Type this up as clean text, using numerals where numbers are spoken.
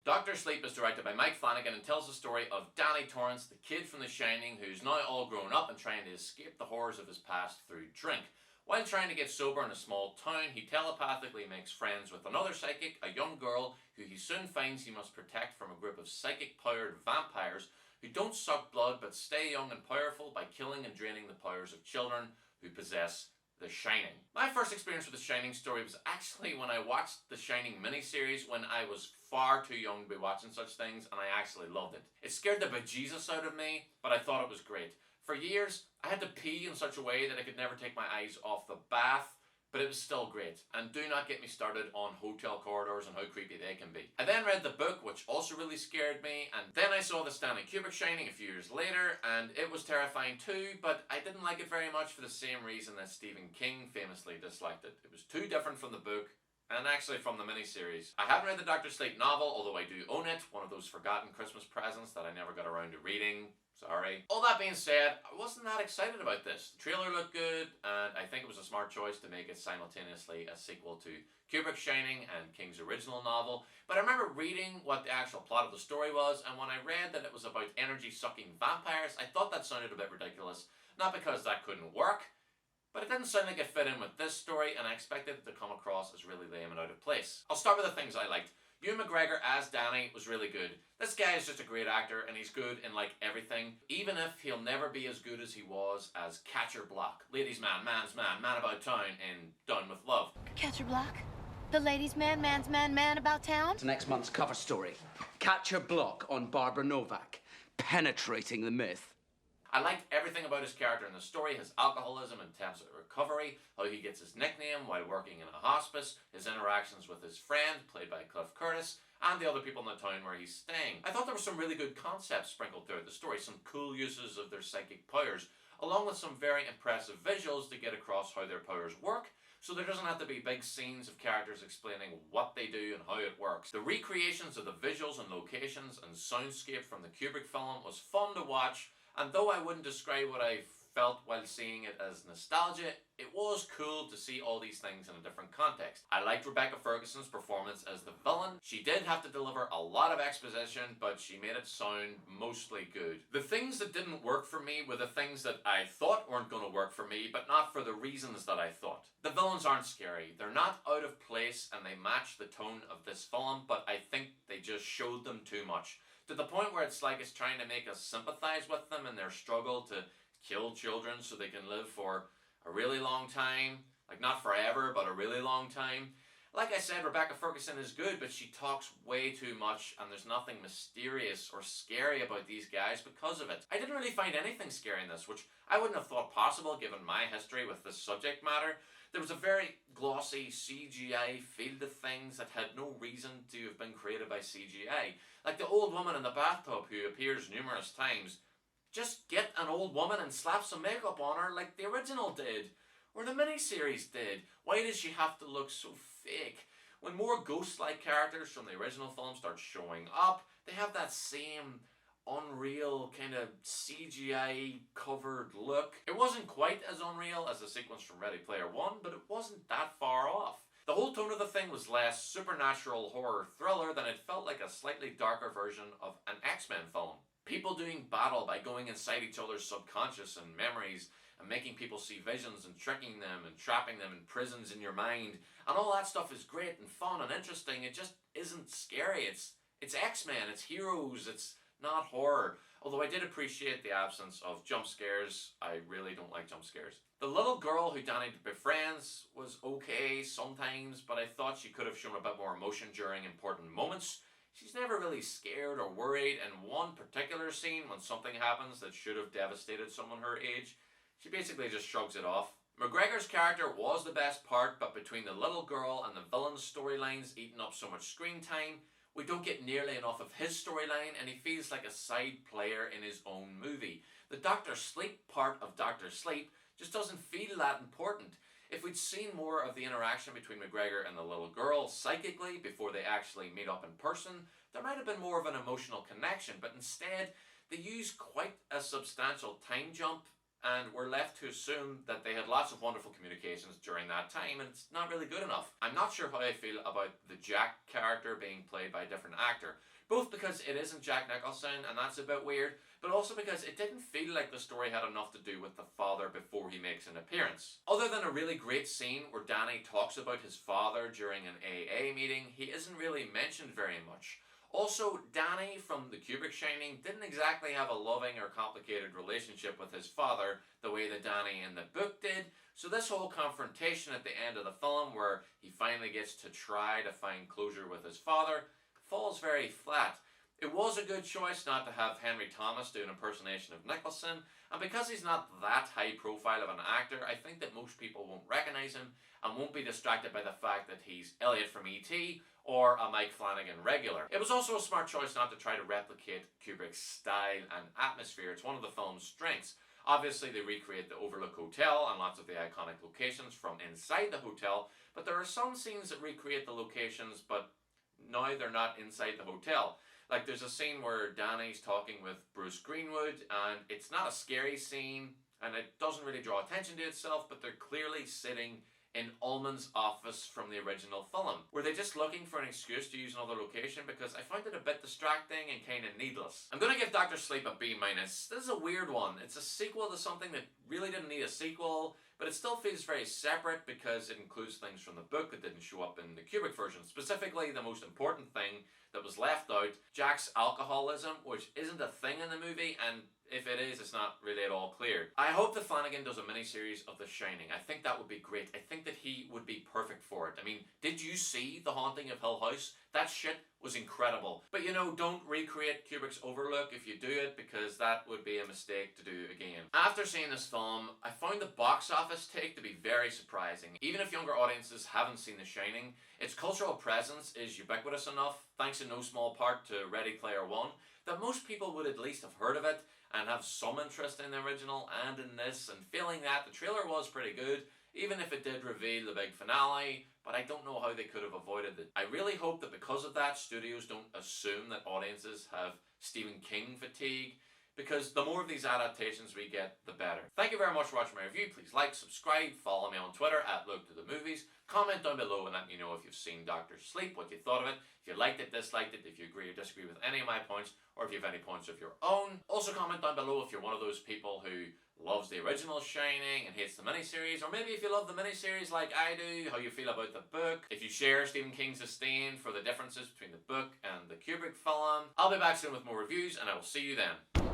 Dr. Sleep is directed by Mike Flanagan and tells the story of Danny Torrance, the kid from The Shining who's now all grown up and trying to escape the horrors of his past through drink. While trying to get sober in a small town, he telepathically makes friends with another psychic, a young girl who he soon finds he must protect from a group of psychic-powered vampires who don't suck blood but stay young and powerful by killing and draining the powers of children who possess The Shining. My first experience with The Shining story was actually when I watched The Shining miniseries when I was far too young to be watching such things, and I actually loved it. It scared the bejesus out of me, but I thought it was great. For years, I had to pee in such a way that I could never take my eyes off the bath, but it was still great. And do not get me started on hotel corridors and how creepy they can be. I then read the book, which also really scared me, and then I saw the Stanley Kubrick Shining a few years later, and it was terrifying too, but I didn't like it very much for the same reason that Stephen King famously disliked it. It was too different from the book, and actually from the miniseries. I haven't read the Dr. Sleep novel, although I do own it, one of those forgotten Christmas presents that I never got around to reading. Sorry. All that being said, I wasn't that excited about this. The trailer looked good, and I think it was a smart choice to make it simultaneously a sequel to Kubrick's Shining and King's original novel. But I remember reading what the actual plot of the story was, and when I read that it was about energy-sucking vampires, I thought that sounded a bit ridiculous. Not because that couldn't work, but it didn't sound like it fit in with this story, and I expected it to come across as really lame and out of place. I'll start with the things I liked. Ewan McGregor as Danny was really good. This guy is just a great actor, and he's good in like everything, even if he'll never be as good as he was as Catcher Block, ladies' man, man's man, man about town in Done with Love. Catcher Block? The ladies' man, man's man, man about town? It's next month's cover story. Catcher Block on Barbara Novak, penetrating the myth. I liked everything about his character in the story, his alcoholism and attempts at recovery, how he gets his nickname while working in a hospice, his interactions with his friend, played by Cliff Curtis, and the other people in the town where he's staying. I thought there were some really good concepts sprinkled throughout the story, some cool uses of their psychic powers, along with some very impressive visuals to get across how their powers work, so there doesn't have to be big scenes of characters explaining what they do and how it works. The recreations of the visuals and locations and soundscape from the Kubrick film was fun to watch, and though I wouldn't describe what I felt while seeing it as nostalgia, it was cool to see all these things in a different context. I liked Rebecca Ferguson's performance as the villain. She did have to deliver a lot of exposition, but she made it sound mostly good. The things that didn't work for me were the things that I thought weren't going to work for me, but not for the reasons that I thought. The villains aren't scary. They're not out of place, and they match the tone of this film, but I think they just showed them too much. To the point where it's like it's trying to make us sympathize with them in their struggle to kill children so they can live for a really long time. Like, not forever, but a really long time. Like I said, Rebecca Ferguson is good, but she talks way too much, and there's nothing mysterious or scary about these guys because of it. I didn't really find anything scary in this, which I wouldn't have thought possible given my history with this subject matter. There was a very glossy CGI feel to things that had no reason to have been created by CGI. Like the old woman in the bathtub who appears numerous times. Just get an old woman and slap some makeup on her like the original did. Or the miniseries did. Why does she have to look so fake? When more ghost-like characters from the original film start showing up, they have that same unreal kind of CGI covered look. It wasn't quite as unreal as the sequence from Ready Player One, but it wasn't that far off. The whole tone of the thing was less supernatural horror thriller than it felt like a slightly darker version of an X-Men film. People doing battle by going inside each other's subconscious and memories and making people see visions and tricking them and trapping them in prisons in your mind, and all that stuff is great and fun and interesting. It just isn't scary. It's X-Men, it's heroes, it's not horror. Although I did appreciate the absence of jump scares. I really don't like jump scares. The little girl who Danny befriends was okay sometimes, but I thought she could have shown a bit more emotion during important moments. She's never really scared or worried. In one particular scene, when something happens that should have devastated someone her age, she basically just shrugs it off. McGregor's character was the best part, but between the little girl and the villain's storylines eating up so much screen time, we don't get nearly enough of his storyline, and he feels like a side player in his own movie. The Dr. Sleep part of Dr. Sleep just doesn't feel that important. If we'd seen more of the interaction between McGregor and the little girl psychically before they actually meet up in person, there might have been more of an emotional connection, but instead they use quite a substantial time jump and we're left to assume that they had lots of wonderful communications during that time, and it's not really good enough. I'm not sure how I feel about the Jack character being played by a different actor, both because it isn't Jack Nicholson, and that's a bit weird, but also because it didn't feel like the story had enough to do with the father before he makes an appearance. Other than a really great scene where Danny talks about his father during an AA meeting, he isn't really mentioned very much. Also, Danny from the Kubrick Shining didn't exactly have a loving or complicated relationship with his father the way that Danny in the book did, so this whole confrontation at the end of the film where he finally gets to try to find closure with his father falls very flat. It was a good choice not to have Henry Thomas do an impersonation of Nicholson, and because he's not that high profile of an actor, I think that most people won't recognise him and won't be distracted by the fact that he's Elliot from E.T. or a Mike Flanagan regular. It was also a smart choice not to try to replicate Kubrick's style and atmosphere. It's one of the film's strengths. Obviously, they recreate the Overlook Hotel and lots of the iconic locations from inside the hotel, but there are some scenes that recreate the locations, but now they're not inside the hotel. Like, there's a scene where Danny's talking with Bruce Greenwood, and it's not a scary scene, and it doesn't really draw attention to itself, but they're clearly sitting in Ullman's office from the original film. Were they just looking for an excuse to use another location? Because I found it a bit distracting and kind of needless. I'm going to give Dr. Sleep a B-. This is a weird one. It's a sequel to something that really didn't need a sequel, but it still feels very separate because it includes things from the book that didn't show up in the Kubrick version. Specifically, the most important thing that was left out, Jack's alcoholism, which isn't a thing in the movie, and if it is, it's not really at all clear. I hope that Flanagan does a miniseries of The Shining. I think that would be great. I think that he would be perfect for it. I mean, did you see The Haunting of Hill House? That shit was incredible. But you know, don't recreate Kubrick's Overlook if you do it, because that would be a mistake to do again. After seeing this film, I found the box office take to be very surprising. Even if younger audiences haven't seen The Shining, its cultural presence is ubiquitous enough, thanks in no small part to Ready Player One, that most people would at least have heard of it and have some interest in the original and in this, and feeling that the trailer was pretty good, even if it did reveal the big finale, but I don't know how they could have avoided it. I really hope that because of that, studios don't assume that audiences have Stephen King fatigue, because the more of these adaptations we get, the better. Thank you very much for watching my review. Please like, subscribe, follow me on Twitter at @LookToTheMovies. Comment down below and let me know if you've seen Dr. Sleep, what you thought of it, if you liked it, disliked it, if you agree or disagree with any of my points, or if you have any points of your own. Also comment down below if you're one of those people who loves the original Shining and hates the miniseries, or maybe if you love the miniseries like I do, how you feel about the book, if you share Stephen King's disdain for the differences between the book and the Kubrick film. I'll be back soon with more reviews, and I will see you then.